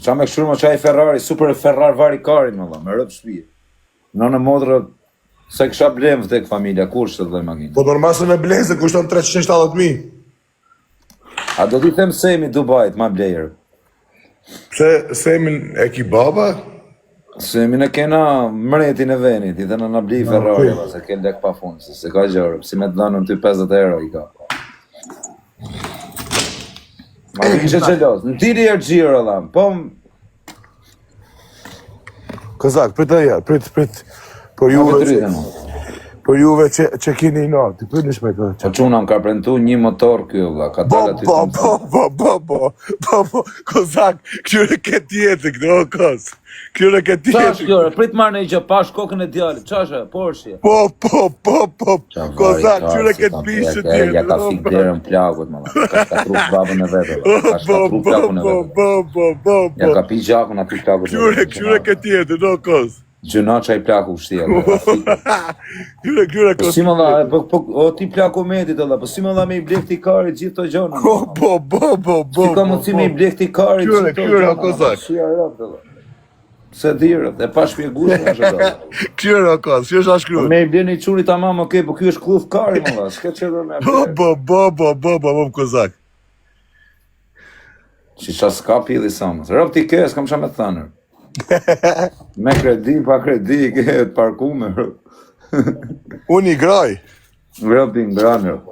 Qa me këshur më qaj Ferrari, super Ferrari vari kari më me rëpë shpije. Në modrë, se kësha blem vëtek familja, kur shtë të dhe makinë? Po normal se me blem se kushton 370.000. A do t'i them Semi Dubajt, ma blejër. Pse Semin e ki baba? Semi në kena mretin e venit, i dhe në bli Ferrari, se ke lek pa fund, se ka gjërë, si me të dhanë në ty 50 euro i ka. Ma të kishe qelos, në tiri e gjirë, dha, po... Kozak, prit e jarë, prit. Por juve që kini i natë, ti prit nishme këtë. Po quna më ka prentu një motor kjo, dha, ka dalë aty të Bo, Kozak, këtyre këtë jetë, këtë o kos. Këtyre këtë jetë. Qash kjore, prit marrë në i gjë, pash kokën e djallit, qashe, Porsche. Po, Kozak, këtyre këtë bishë të jetë. Ja ka fik derën plakut, më dha, ka shkatru babën e vetë, ka shkatru plakun e vetë. Ja ka pi gjakun aty plakut e vetë. Këtyre këtë jetë, no kos. Gjëna që i plaku shtia. Këtyre Po si më dha, o ti plaku metit, po si më dha me i blek t'i kari gjithë të gjonë. Po. Si ka mundësi me i blek t'i kari gjithë të gjonë. Këtyre, Kozak. Shia rëpë, se dirët, e pa shpjegush në shëtë. Këtyre, Kos, që është ashkru? Me i blen i quri ta mamë, okej, po kjo është kluf kari, më dha, s'ke që dhe me Po, Kozak. Që qa s'ka pili samës. Rëpë t'i ke, s'kam qa me thënër. Me kredi, pa kredi, ke të parkume, rëpë. Unë i graj. Rëpë i ngranë, rëpë.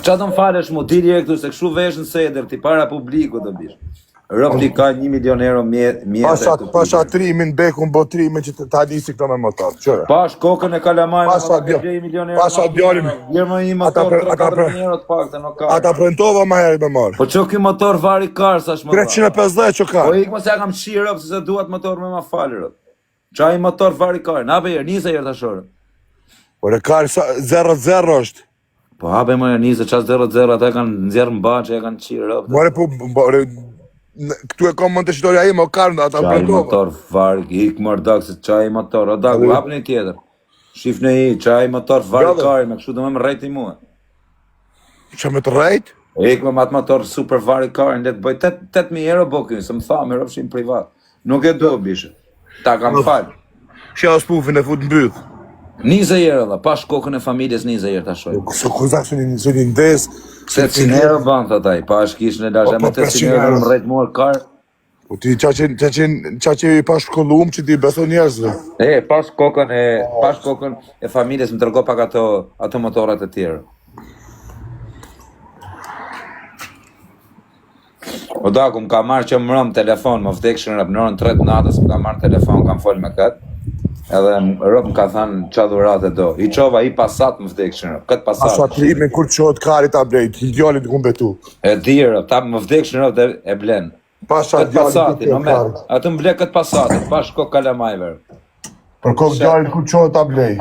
Qa të më falesh mu, ti direktu, se këshu vesh në seder, ti para publiku të bishë. Rëpë ti ka 1 milion euro mjetë. Pasha trimin, bekun, bo trimin që të hadisi këto me motor, qëre. Pash kokën e kalamajnë, Pasha djalim. Jërë një motor 3-4 euro të pak të në karë. Ata prentova ma herë me marë. Po që ki motor vari karë, sa shmë 350 që ka. Po ikë më se kam qirë rëpë, se duhet motor me ma falë rëpë. Qa i motor vari karë, na be jërë, njëse jërë të shorë. Po re karë 0-0 është. Po habe më jërë njëse, qas 0-0, ata e kanë nxjerë më banë që e kanë qirë rëpë. More po, këtu e kom më të shitoria ime, o karë, ata prentova. Qa i motor vari, ikë mërë dakë, se qa i motor, o dakë, hapë një tjetër. Shif në i, qa i motor vari karë, me kështu dhe me rejti mua. Qa me të rejt? Ikë me matë motor super vari karë, në letë bëj 8.000 euro bëkin, se më tha, me rëpshin privat. Nuk e do, bishë. Ta kam falë. Shja o spufin e fut në byth. 20 euro dhe, pash kokën e familjes 20 euro të shojë. So Kozak së një ndes. 800 euro banë, thëtaj, pash kish në lashë, me 800 euro më rejtë muar karë. Po ti qa që i pash kollum që ti beso njerëzve. Pash kokën e familjes më tërgo pak ato motorat e tjera. O da, ku më ka marrë që më rëmë telefon, më vdekshën rëpë në orën 3 natës, më ka marrë telefon, kam folë me këtë. Edhe rëpë më ka thënë qa dhurat e do. I qova i pasat më vdekshën rëpë, këtë pasat. Asa trimin kur qohet kari ta blejt, i djallit ku mbetu. E di rëpë, ta më vdekshën rëpë dhe e blenë. Pasha djallit ku kari. Atë më ble këtë pasatit, pash ko kalamajve. Për kokë djallit kur qohet ta blej.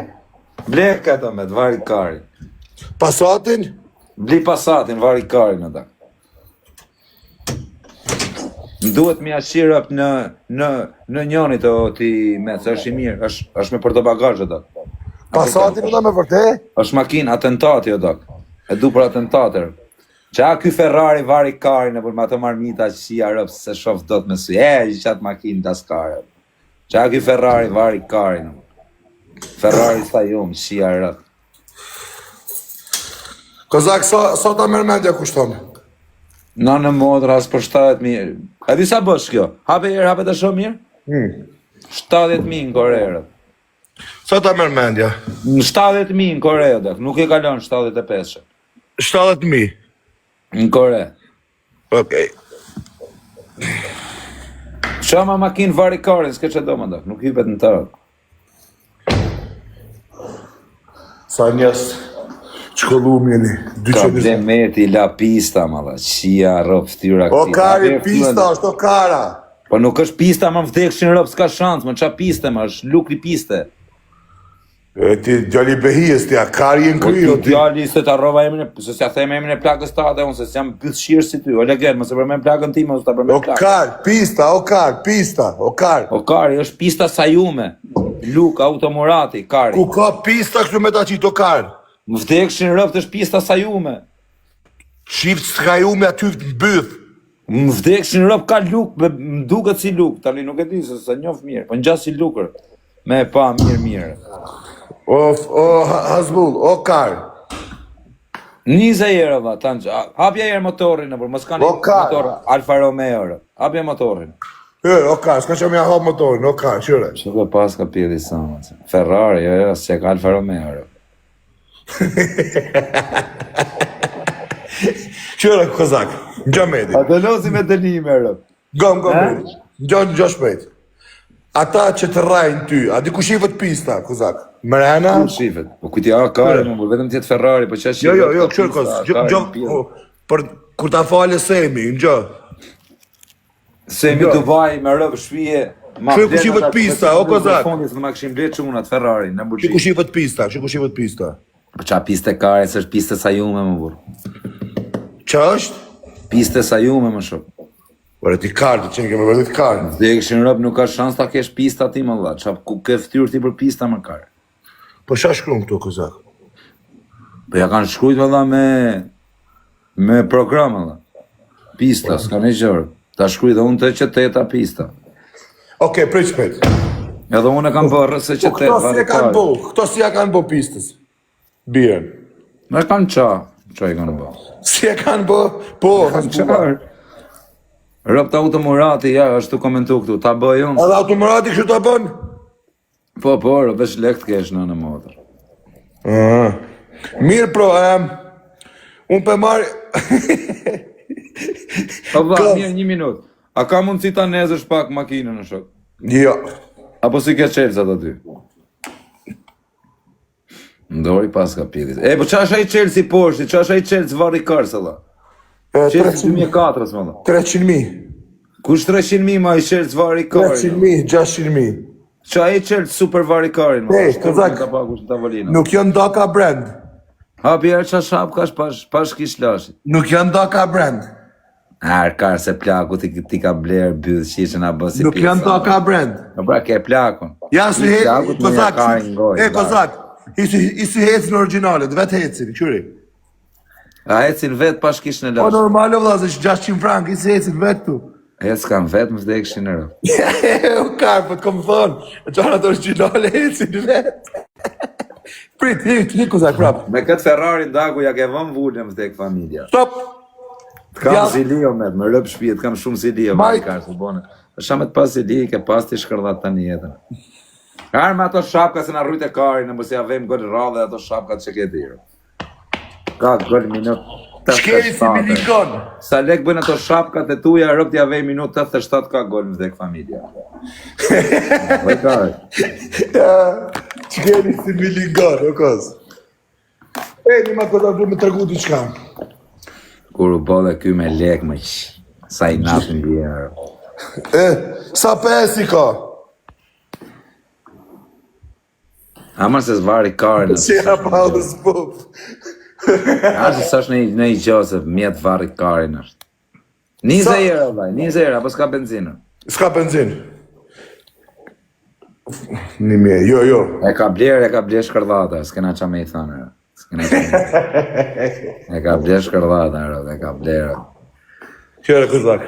Ble këtë me të vari kari. Pasatin? Bli pasatin, vari kari në ta. Më duhet mi ashirëp në njënit o ti me, se është i mirë, është me për të bagajë, do. Pasatin në me vërte? është makinë atentati, o do. E du për atentatër. Qa ky Ferrari vari kari në për ma të marmita që si arëp se shof do të me su. Që qatë makinë të askarë. Qa ky Ferrari vari kari në. Ferrari sa jumë, si arëp. Kozak, sa ta mërmendja kushton? Në modrë, asë për 70.000. E di sa bësh kjo? Hape të shumë mirë? 70.000 në Korejë. Sa ta mërmendja? Në 70.000 në Korejë, nuk e kalon 75. 70.000? Në Korejë. Okej. Shama makinë vari karin, s'ke që do më dok, nuk hypet në tërë. Sa njës qëllum jeni? Ka blemeti, la pista, ma dhe, qia, rëpë, ftyra këti. O kari, pista është, o kara. Po nuk është pista, ma vdekshin rëpë, s'ka shansë, ma qa piste, ma është lukri piste. E ti djali behijës, ti a kari e në kryo, ti. Djali se ta rova emrin, se s'ja theme emrin e plakës ta dhe unë, se s'jam pëth shirë si ty, o legel, më se përmen plakën ti, më se ta përmen plakën. O kar, pista, o kar, pista, o kar. O kari, është pista Sajume, Luk, Automorati, kari. Ku ka pista kështu me ta qitë, o kar? Më vdekshin rëpë është pista Sajume. Shift s'ka jume aty në bëth. Më vdekshin rob ka luk, më duket si luk, tani nuk e di se sa njoh mirë, po ngjas si lukër. Me e pa mirë. O Hasbull, o kar. Niza herë va, hapja herë motorin apo mos kanë motor Alfa Romeo. Hapja motorin. O kar, s'ka që me hap motorin, o kar, qyre. Çka pas ka pjedi sa. Ferrari, jo, se ka Alfa Romeo. Qyre kozak, ngjo medi. A të losi me dënime, rë. Gom medi. Ngjo shpejt. Ata që të rajnë ty, a di ku shifët pista, kozak? Mrena? Ku shifet? Po kujti kare, më vetëm tjetë Ferrari, po që shifet? Jo, këshur kos, për kur ta fale Semi, ngjo. Semi Dubai me rëvë shpije, Këshur ku shifët pista, o kozak? Fondis në ma këshim ble qunat, Ferrari, në Këshur ku shifët pista. Po qa piste kare, se është piste sa jume, më burë. Qa është? Piste sa jume, më shumë. Ore ti kartë, që në kemë vërdit kartë. Dhe këshin rëbë nuk ka shans ta kesh pista ti, më dha, qa ku ke ftyrë ti për pista më kare. Po qa shkruan këtu, kozak? Po ja kanë shkrujt më dha me program, më dha. Pista, s'ka një gjërë. Ta shkrujt dhe unë të që teta pista. Oke, prej shpejt. Edhe unë e kam bërë se që teta varikare. Këto si ja kanë bo pistës? Birën. Me kanë qa i kanë bërë. Si ja kanë bo? Po, Qarë. Rëp të automorati, ja, është të komentu këtu, ta bëj unë. Edhe automorati kështu ta bën? Po, rëp, veç lekt kesh në motër. Mirë pro, unë për marë... Po, mirë, 1 minut. A ka mundësi ta nezësh pak makinën në shok? Jo. Apo si ke qelësat aty? Ndori pas ka pidis. Po qa është ai qelësi poshti, qa është ai qelësi vari kërës, Allah? Qelësi 2004, më da. 300.000. Kush 300.000 ma i qelësi vari kërën? 300.000, 600.000. Qa e qelësi super vari kërën? Kozak, nuk janë doka brand. Hapi erë qa shapka është pash kish lashit. Nuk janë doka brand. Kar se plaku ti ka blerë bëdhë qishën a bësi pizza. Nuk janë doka brand. Në pra ke plakun. Ja su hecë, kozak, kozak, isi hecë në originalet, vetë hecën, qëri. A hecin vetë pash kishën e Po lashit. normale vla, se 600 frank, isi hecën vetë tu. Hecë kam vetë më vdekëshin e rë. O karë, po të kom thonë, gjanat originale hecën vetë. Prit, hi kozak, prapë. Me këtë Ferrari ndaku ja ke vëm vullën vdek familja. Stop! T'kam zilio me rëp shpijet, kam shumë zilio. Shka me t'pas zilio, ke pas t'i shkërdat të një jetën. Karë me ato shapka se na rrujt e kari, në mësë ja vejmë gëllë rrallë dhe ato shapka të që ke dirë. Ka gëllë minut 87. Shkeri si milikon. Sa lek bëjnë ato shapka të tuja, rëp t'ja vejmë minut 87 ka gëllë vdek familja. Vëj kari. Shkeri si milikon, o kos. Një ma këta du me tërgu t'i qka. Kur u bëllë ky me lek më që, sa i natën bjerë. Sa pesi ka? Amar se zvari kare në... Qera pa u s'puf. Ashtë sa është në i Gjosef, mjetë vari kare në është. 20 euro, vaj, 20 euro, apo s'ka benzinë? S'ka benzinë. Një mje, jo. E ka blerë shkërdata, s'kena qa me i thane. E ka blerë shkërdata, e ka blerë. Qere këzak.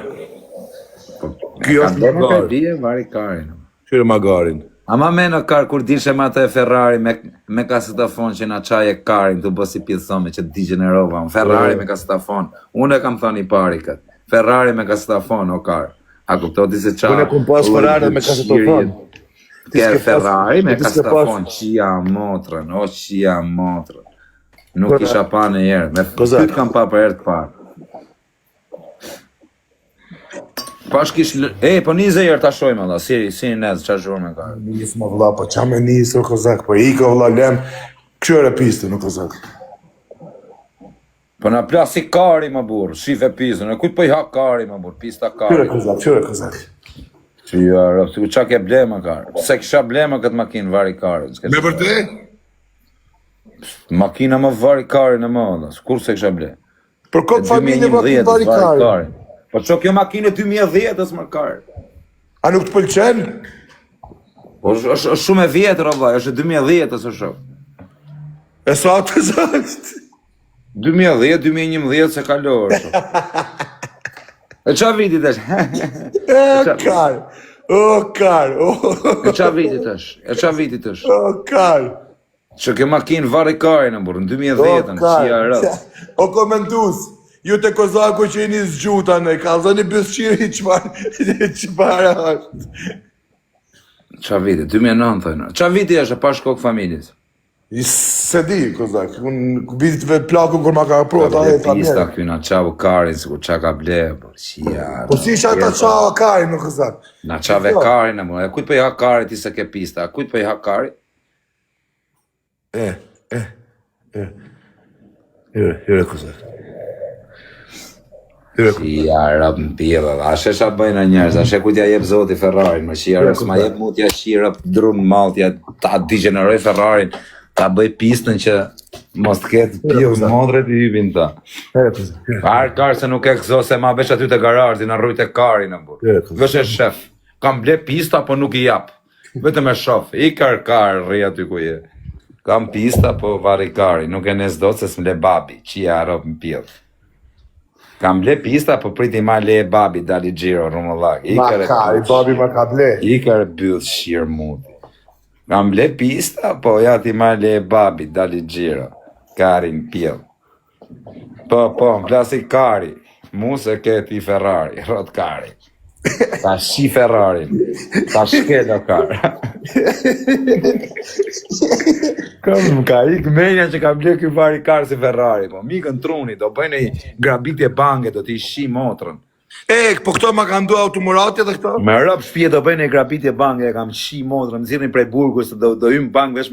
Kjo është magari. Vari kare. Qere magarin. Ama me në karë, kur dishe ma të e Ferrari me kasetafon që na qaj e karin, të bësi pithome që t'i generova, Ferrari me kasetafon, unë e kam thoni pari këtë, Ferrari me kasetafon, o karë, a kuptoti se qa... Unë e kum pas Ferrari me kasetafon. Kërë Ferrari me kasetafon, qia motrën, o qia motrën, nuk isha pa në jerë, me pyt kam pa për erë të parë. Pash kish... po 20 herë ta shojmë, Allah, si një nezë, qa zhurë me kare. Nisë më vla, po qa me nisë, o kozak, po i ka vla lem, këshore piste, o kozak. Po na plasi kari, më burë, shife pistën, e kujt po i ha kari, më burë, pista kari. Qore kozak. Që ju arë, si ku qa ke blema kare, se kisha blema këtë makinë vari kare. Me vërte? Makina më vari kare në më, Allah, kur se kisha ble. Për këtë familje makinë vari kare. Po që kjo makinë 2010 është më kare. A nuk të pëlqen? Po është shumë e vjetër, Allah, është 2010 është shumë. E sa të zështë? 2010, 2011 se kalohë është. E qa vitit është? Kar. O, kar. E qa vitit është? E qa vitit është? O, kar. Që kjo makinë vari karin në burë, në 2010-ën, qia rëtë. O komendus, ju të Kozaku që jeni zgjuta në, kalzoni bësqiri qëpara është. Qa viti? 2009 thojnë. Qa viti është e pa shkok familjes? Se di, Kozak, unë vitit plakun kur ma ka pro, ta Ble e ta pista mjerë. kjo na qavo karin, si kur qa ka ble, por qia... Po si isha ta qa karin në Kozak? Na qave karin e mu, e kujt për i ha karin ti se ke pista, a kujt për i ha karin? Hire Kozak. Qia rëp në pira, ashe qa bëjnë njerëz, ashe kujt ja jep zoti Ferrarin, më qia rëp, s'ma jep mu t'ja qia rëp drun maltja, ta digeneroj Ferrarin, ta bëj pistën që mos t'ket pjellë modret i hybin ta. Hire Kozak. Kar se nuk e këzo se ma vesh aty të garajzi, në rrujt e karin në burë. Vesh e shef, kam ble pista po nuk i jap, vetëm e shof, i kar rri aty ku je. Kam pista po vari kari, nuk e nes do se s'mle babi, qia rop në pjellë. Kam ble pista po priti ma le babi dali gjiro rumullak. Ma kari, babi ma ka ble. I kërë byllë shirë muti. Kam ble pista po ja ti ma le babi dali gjiro. Kari në pjellë. Po, në plasi kari. Mu se ke ti Ferrari, rot kari. Ta shi Ferrari. Ta shkelo kari. Kam ka ik menja që ka ble ky vari kari si Ferrari, po mikën truni, do bëjnë i grabitje bange, do t'i shi motrën. Po këto ma ka ndu automuratje dhe këto? Me rëp shpje do bëjnë i grabitje bange, e kam shi motrën, më zirni prej burgu, se do hymë bange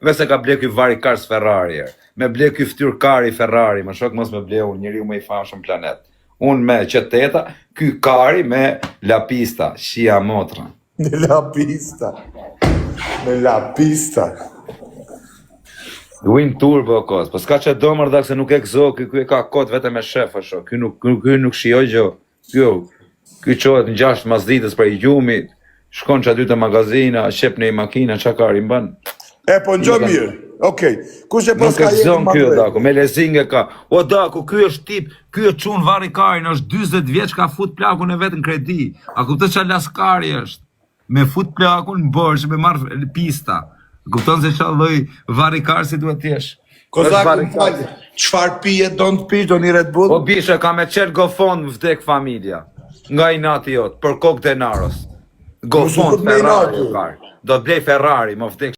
vesh se ka ble ky vari kari si Ferrari. Me ble ky fytyr kari Ferrari, më shok mos me ble unë, njeriu më i famshëm planet. Unë me qëteta, ky kari me la pista, shia motrën. Me la pista. Me la pista. Win turbo kos, po s'ka që do mërdak se nuk e këzo, ky e ka kot vetëm me shef, asho, ky nuk shijoj gjo, ky qohet në 6 masditës për i gjumit, shkon që aty të magazina, shep në i makina, qa kari mban. Po në gjo mirë, okej, kush e pas Nuk e ka këzon jetë kjo Daku, me lezinge ka, o Daku, ky është tip, ky e qunë vari karin, është 20 vjeç ka fut plakun e vetë në kredi, a kuptën që laskari është, me fut plakun në bërsh, me marrë pista. Kupton se çfarë lloj vari kar si duhet t'jesh. Kozak, çfarë pije do të pish, do një Red Bull? Po bisha ka me qel gofon vdek familja. Nga i nati jot, për kok denaros. Gofon Mos u Ferrari nati. kar. Do të blej Ferrari, më vdek.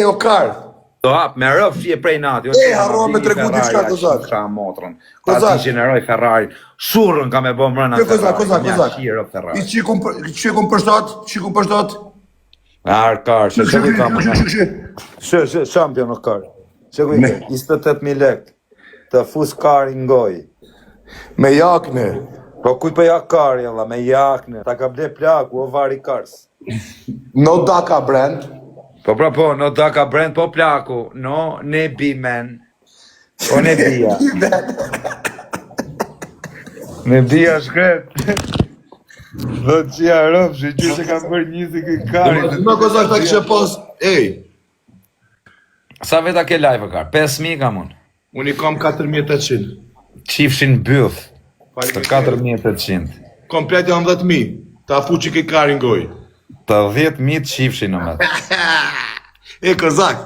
O kar. Do hap me rëf fije prej nati. harro me tregu diçka, Kozak. Ka motrën. Kozak. Ta generoj Ferrari. Shurrën ka me bë mbrana. Kozak. I qikum për shtat? Kar, që ku i kam Shë, champion o kar. Që ku i kam, 28.000 lek. Të fus kari ngoj. Me jakne. Po kuj për jak kari, Allah, me jakne. Ta ka ble plaku, o vari kars. No Daka brand. Po, no Daka brand, po plaku. No, ne bi men. Po ne bia. Ne bia shkret. Dhe qia rëpë, që që që kam bërë njësi këj kari. Në Kozak ta kishe pas, Sa veta ke live, kar? 5.000 kam unë. unë i kam 4.800. Qifshin bëth. Të 4.800. Komplet janë 10.000. Ta fu që ke karin goj. Të 10.000 të qifshin në me. Kozak,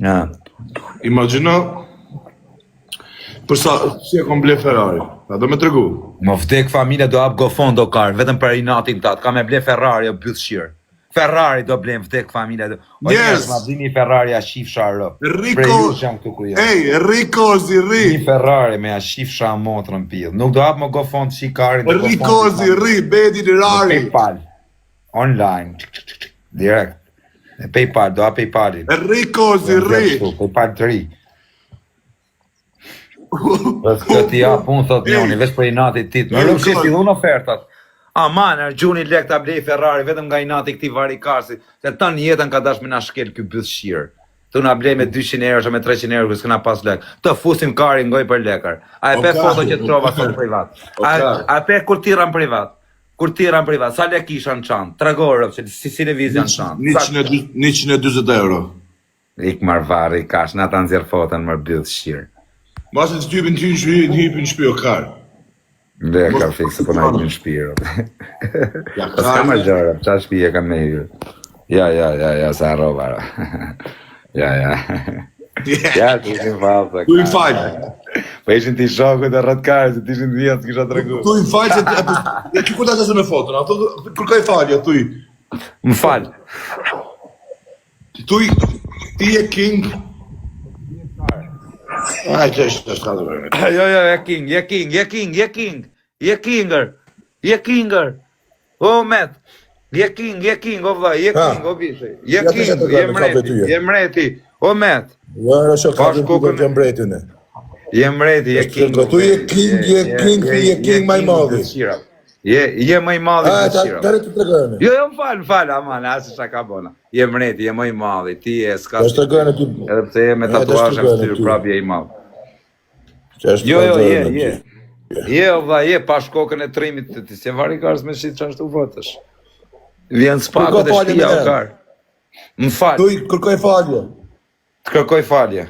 Ja. imagino përsa si e kom ble Ferrari. Ta do me tregu. Më vdek familja do hap gofon do kar, vetëm për i natin tatë, ka me ble Ferrari o byth shirë. Ferrari do blem, vdek familja do... O njerëz, ma dini Ferrari a shifsha rëp. Prej ju që jam këtu ku jam. Rikozi, Një Ferrari me a shifsha motrën pillë. Nuk do hap më gofon të shikarin. Rikozi, bedi në rari. Paypal. Online. Direkt. E Paypal, do hap Paypalin. Rikozi, Paypal 3. Dhe këti ja pun thot njoni, veç për i natit tit. Më rëmë që fillun ofertat. Aman, gjuni lek ta blej Ferrari, vetëm nga i nati këti vari karsi, se të një jetën ka dash me na shkel kjo bëth shirë. Të na blej me 200 euro, që me 300 euro, kësë këna pas lek. Të fusim kari ngoj për lekar. A e pe foto që të trova sot privat. A e pe kur tira në privat. Kur tira në privat, sa lek isha në qanë, tregorë, që si televizja në qanë. 120 euro. Ik marr vari kash, na ta nxjerr fotën më bëth shirë. Mos të typin ty në hypin në shtëpi o kar. Dhe ka fikse po na i në shpirë. Ja Po s'ka më gjëra, qa shtëpi e kam ne ju. Ja, sa rova. Ja. Ja, ti ishin falsa. Tu i fal. Po ishin ti shokët e rrotkarë, se ti ishin dhja të kisha tregu. Tu i fal se ti ku ta qasë në foton, ato kërkoj falje, tu i. Më fal. Ti je king. Ai që është shkallë vërë. Jo, je kinger. O met. Je king, o vllai, je king, o bishi. Je king, je mreti. O met. Jo, në shok, ka të mbretin e. Je mreti, je king. Tu je king maj madhi. Je më i madhi në dëshira. Tare të tregojnë. Jo, më fal, aman, asë shaka bona. Je mreti, je më i madhi, ti e s'ka. Është tregojnë ty. Edhe pse je me tatuazhe në fytyrë prapë je i madh. Jo, je. Je, vlla, je pa shkokën e trimit të ti, se vari kars me shit çashtu votësh. Vjen spakët e shtëpia o kar. Më fal. Tu i kërkoj falje. Të kërkoj falje.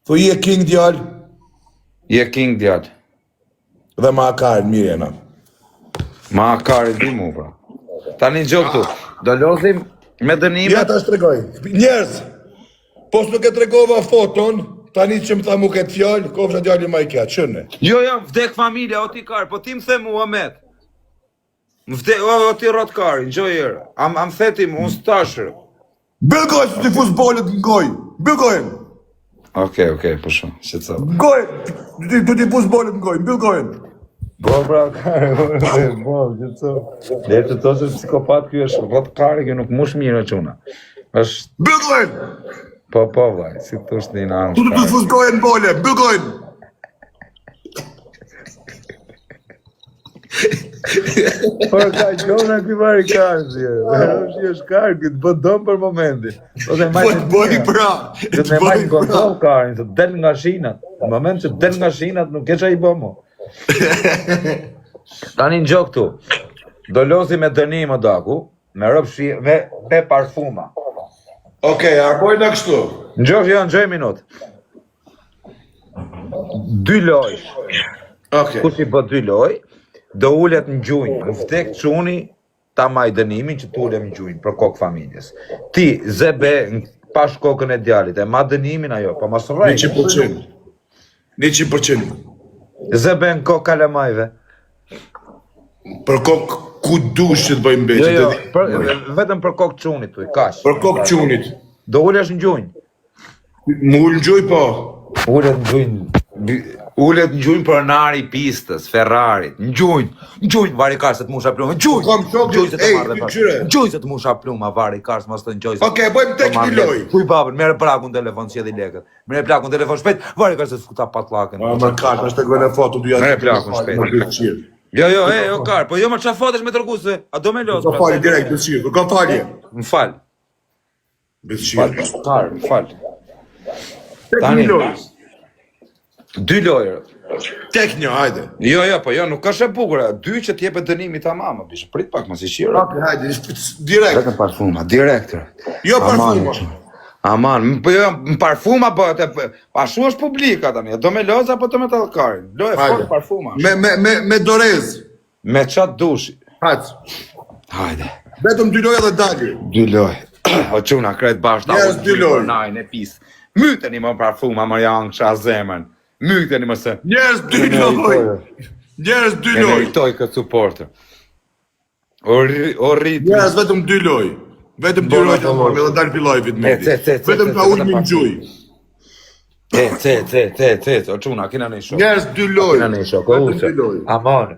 Tu je king djal. Je king djal. Dhe ma karën mirë jena. Ma kari di mu, pra. Tani në gjokë tu, do lozim me dënimet. Ja ta shtregoj. Njerëz, pos nuk e tregova foton, tani që më tha mu këtë fjallë, kofsha djali ma i kja, qënë. Jo, vdek familja, o ti kar, po ti më the mu, Amet. Më vdek, o ti rot kari, në gjojërë. Am thetim, unë stashërë. Bilgoj, që ti fus bolët në goj. Bilgojnë. Okej, po shumë, shqetësa. Gojnë, du ti fus bolët në goj, bilgojnë. Bo, pra, kari, shqetësa. Dhe të to që psikopat kjo është rot kari, kjo nuk mush mirë quna. është... Bilgojnë. Po, vaj, si të është një në anë Tu të fus gojnë bolë, bilgojnë. Por ka gjona këj vari karë, është është karë, këtë bët dëmë për momentin. Boj pra. Të me majtë në kontrol karin, të del nga shinat. Në moment që del nga shinat, nuk e që i bëmo. Tani në gjokë tu, do lozi me dënim o daku, me rëpshi, me parfuma. Okej, arboj në kështu. Në gjokë jo, në gjoj minut. 2 loj. Kush i bët 2 loj, do ullet në gjujnë, në vdek quni, ta maj dënimin që t'ullem në gjujnë, për kokë familjes. Ti, zebe, pash kokën e djalit, e ma dënimin ajo, pa ma së rejnë. 100%. 100%. Zebe në kokë kalemajve. Për kokë ku dush që të bëjmë beqë. Jo, vetëm për kokë qunit, tuj, kash. Për kokë qunit. Do ullesh në gjujnë. Më ullë në gjuj, po. Ullet në gjujnë. Ullet në gjujnë për nari pistës, Ferrarit, në gjujnë, vari karë se të musha pluma, në gjujnë se të musha pluma, vari karë se mos të në gjojnë. Okej, bëjmë tek një loj. Kuj babën, mere plaku në telefon që edhe i lekët, mere plaku në telefon shpejt, vari karë se të skuta patlakën. Më karë, është të gënë e foto, mere plaku në shpejt. Jo, karë, po jo më qa fotesh me tërguse, a do me losë. Kërka falje direkt, Besqir, kërka falje. Më falë. Besqir. Karë, më falë. Tek një loj. 2 lojërë. Tek një, hajde. Jo, po jo, nuk është e bukura. 2 që t'jepe dënimi ta mama, bishë, prit pak, më si shira. Hajde, direkt. Vetëm parfuma, direkt. Jo parfuma. Aman, më parfuma bëhet, ashu është publika tani, do me loza apo do me tallkarin. Loje fort parfuma. Me dorez. Me qatë dushi. Hajde. Vetëm 2 lojë dhe dalje. 2 lojë. O quna, krejt bashkë, Njerëz 2 lojë. Najnë e pisë. Myteni më parfuma, më janë kësha zemën. Myteni më se. Njerëz 2 lojë. Njerëz 2 E lojë. meritoj këtë supporter. O rrit. Njerëz vetëm 2 lojë. Vetëm 2 lojë të morë, edhe dalë pi live-it me. Vetëm ka ujnë në gjuj. O quna, kina në i shok. Njerëz 2 lojë. Kina në i shok, o usë. Amon.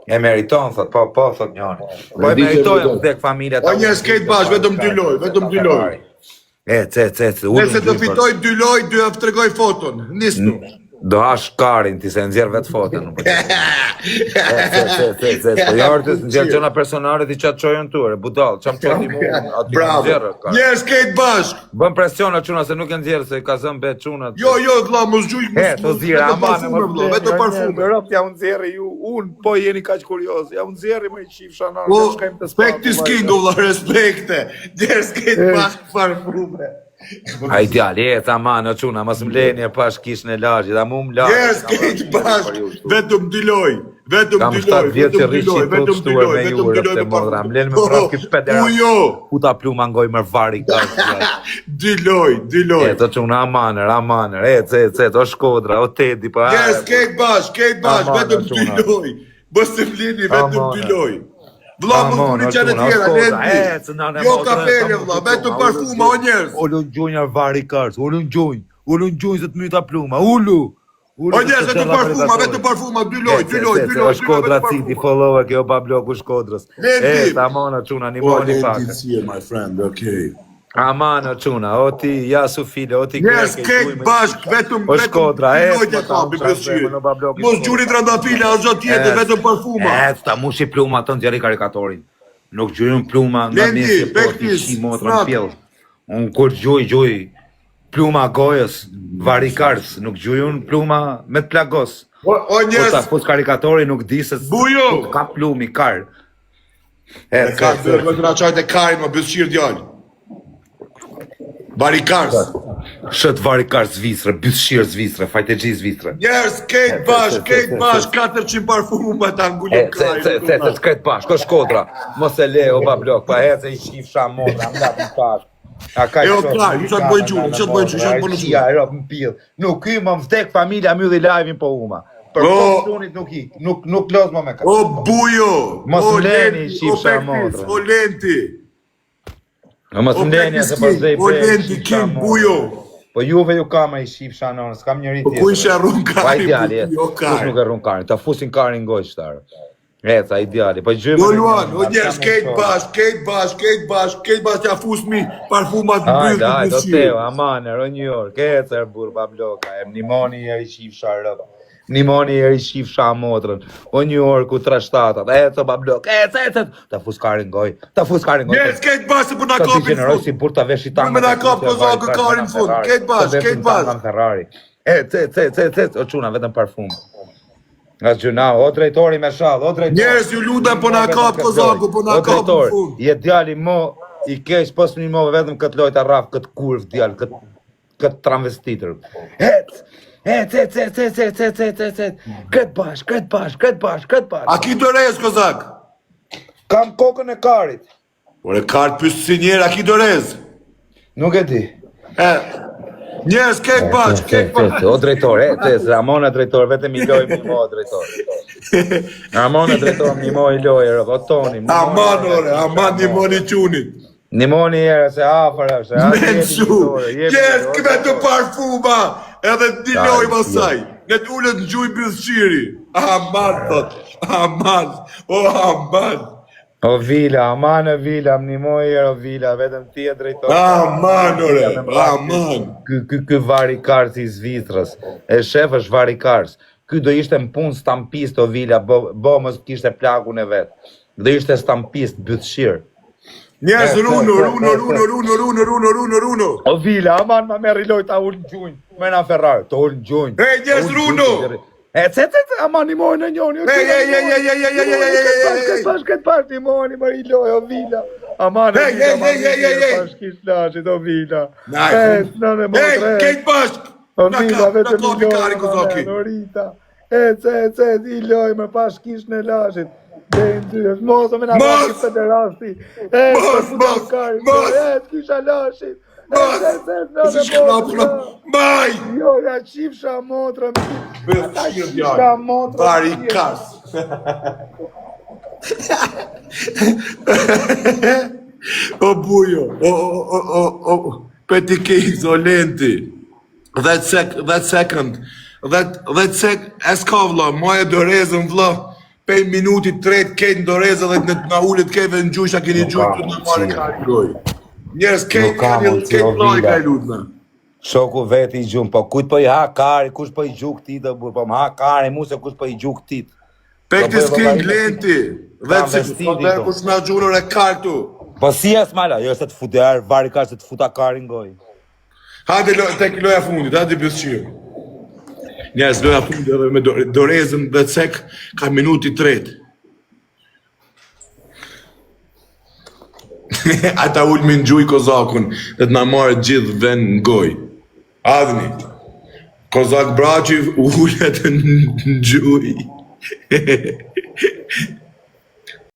E meriton, thot, po, thot njani. Po e meritoj e vdek familja ta. O njerëz kejtë bash, vetëm 2 lojë, vetëm 2 lojë. Nëse të fitoj 2 lojë, dy të tregoj foton. Nisnu. Do hash karin ti se nxjerr vet foton. Po jo artës nxjerr gjëna personale ti çat çojën tuaj, budall, çam çati mu aty nxjerr. Njerëz kejt bashk. Bën presion çuna se nuk e nxjerr se ka zën bet çunat. Jo, vlla, mos gjuj. To zira aman, vetëm parfum. Rop ja u nxjerr ju, po jeni kaq kurioz. Ja u nxjerr më qifsha na, shkojmë të Respekt is king, vlla, respekte. Njerëz kejt bashk parfume. Ai djali, aman, o çuna, mos m'leni e pash kishën e lagjit, a mu m'lagj. Njerëz kejt bashk, vetëm dyloj, vetëm Kam dyloj, 7 vjetë që vetëm rrishi dyloj, të vetëm shtuar dyloj, me vetëm ju, dyloj rëfte me modra, m'len me prap këtë pederat. Ujo, Puta pluma ngoj më vari kashtë. dyloj. E, të çuna, amanër, o Shkodra, o Tedi, po... Njerëz kejt bashk, Aman, vetëm o çuna. dyloj. Mos të flini, vetëm Aman. dyloj. Vlla mos Aman, të o qenë çuna, o tjera, Shkodra, lendi. nane Jo modra, kafele, ta vlla, mu vetëm pluma, parfuma, o njerëz. Ullun gjunja vari kashtë, ullun gjunj se të myta pluma, ullu. O njerëz, vetëm parfuma, dyloj. O Shkodra citi, follow kjo pa bloku Shkodrës. Lendi. Amana çuna, nimoni pak. here, my friend, okay. Amana çuna, o ti, ja Sufile, o ti Njerëz kejt bashk, vetëm O Shkodra, dyloj të kapi, besyr. Mos gjuri trandafila, as gjatë tjetër, vetëm parfuma. Ta mushi pluma të ndjeri karikatorin. Nuk gjujun pluma nga Lendi, mesë po ti Bektis, shi motra në snap. pjell. Unë kur gjuj, pluma gojës, varikars, nuk gjujun pluma me të plagos. O Po ta njerëz, fus karikatori nuk di se Bujo! nuk ka plumi, kar. ka të raqajt e karin, më besyr djallë. Barikars. Shët varikars Zvicrë, bysshirë Zvicrë, fajtegji Zvicrë. Njerëz, kejt bashk, 400 parfuma ta ngullin karin. Se t'kret bashk, o Shkodra, mos e le, o bablok, pa hece i shif shamodra, më latë në pash. Jo, klar, ju qatë bojnë gjurë, qatë bojnë gjurë. Shia, e ropë në pillë. Nuk ky më vdek familja mylli live-in po uma. Për O. punit nuk ik, nuk los më me ka. O bujo, Mos o mleni, lenti, shif o shamodra. Bektis, o lenti. Mos O mleni Bektis se po zej o lenti, king, bujo. Po juve ju kam ai shif shanon, s'kam njëri Po ku ishe arrun karin, ideali, jo kush karin. nuk e rrun karin, ta fusin karin goj shtarë. Eca, ideali, po gjymë... Jo luan, o njerëz, kejt bashk, ja fusmi parfumat në Hajde, brytë hajde, në o besyr. Teo, amaner, o New York, ecer burba bloka, nimoni e i shif sharëp, nimoni e i shif shamotrën, o New York u 3-7, eco ba blok, ec, ta fus karin goj, Njerëz, kejt bashk se për na Të kapin degeneroj fund. si burr ta vesh i tanga. Me na kap kozakë karin fund, kejt bashk. Ferrari. O çuna vetëm parfum. Nga gjuna, o drejtori me shall, o drejtori. Njerëz, ju lutem, po na kap kozaku, po na kap në fund. Je djali mo, i keq pos një mo vetëm këtë lojta rraf, këtë kurv djal, këtë travestitër. Këtë bash. A ki dorez, kozak? Kam kokën e karit. Ore, kart pysë si njerë, a ki dorez? Nuk e di. Njerëz, kejt bashk, O drejtor, Ramona drejtor, vetëm i loj mimo drejtor. Ramona drejtor mimo i loj, o Toni. Aman, ore, aman një moni qunit. Nimoni herë se afër është. Mensu, njerëz, këve të parfuma, edhe një loj masaj. Ne të ullët në gjuj bëzqiri. Aman, thot, aman, o aman. O Vila, aman e Vila, më nimoj herë o Vila, vetëm ti e drejtor. Aman, ore, aman. Ky varikars i Zvicrës, e shef është varikars. Ky do ishte në punë stampist o Vila, bo mos kishte plakun e vetë. Do ishte stampist bytëshirë. Njerëz, runo. O Vila, aman ma merri loj ta ullë në gjunjë, me na Ferrari, ta ullë në gjunjë. Hey, njerëz, runo. Aman nimoj në njoni. Këtë pash nimoni, më i loj, o Vila. Aman e Vila, pash kish lashit, o Vila. Hey, kejt bashk. O Vila, vetëm i kapi loj, karin kozaki. Norita. I loj, me pash kish në lashit. Mos, o me na rashit të në rasti. Mos. Kisha lashit. Si shknapuna, maj. Jo, ja qifsha motra. Bëfshirë djarë, barikas. O bujo, o Petty Kings, o lenti. That second, eska vla, maja dorezën vla. 5 minutit, 3 kejt në dorezë dhe në na ullit keve në gjusha keni gjusht të në marë kajt goj. Njerës kejt plaj ka i lutna. Shoku veti i gjumë, po kujt po i ha kari, kush po i gjuk ti të burë, po më ha kari mu se kush po i gjuk ti. Pektis King, lenti, vetë se kush me gjunër e kar këtu. Po si e smala, jo se të fute arë, vari ka se të futa karin goj. Hajde tek loja fundit, hajde bësqirë. Njerës loja fundit edhe me dorezën dhe cek ka minuti 3. Ata ullë me në gjuj kozakun, dhe të na marë gjithë vend në goj. Adhni, kozak braqiv ullet në gjuj.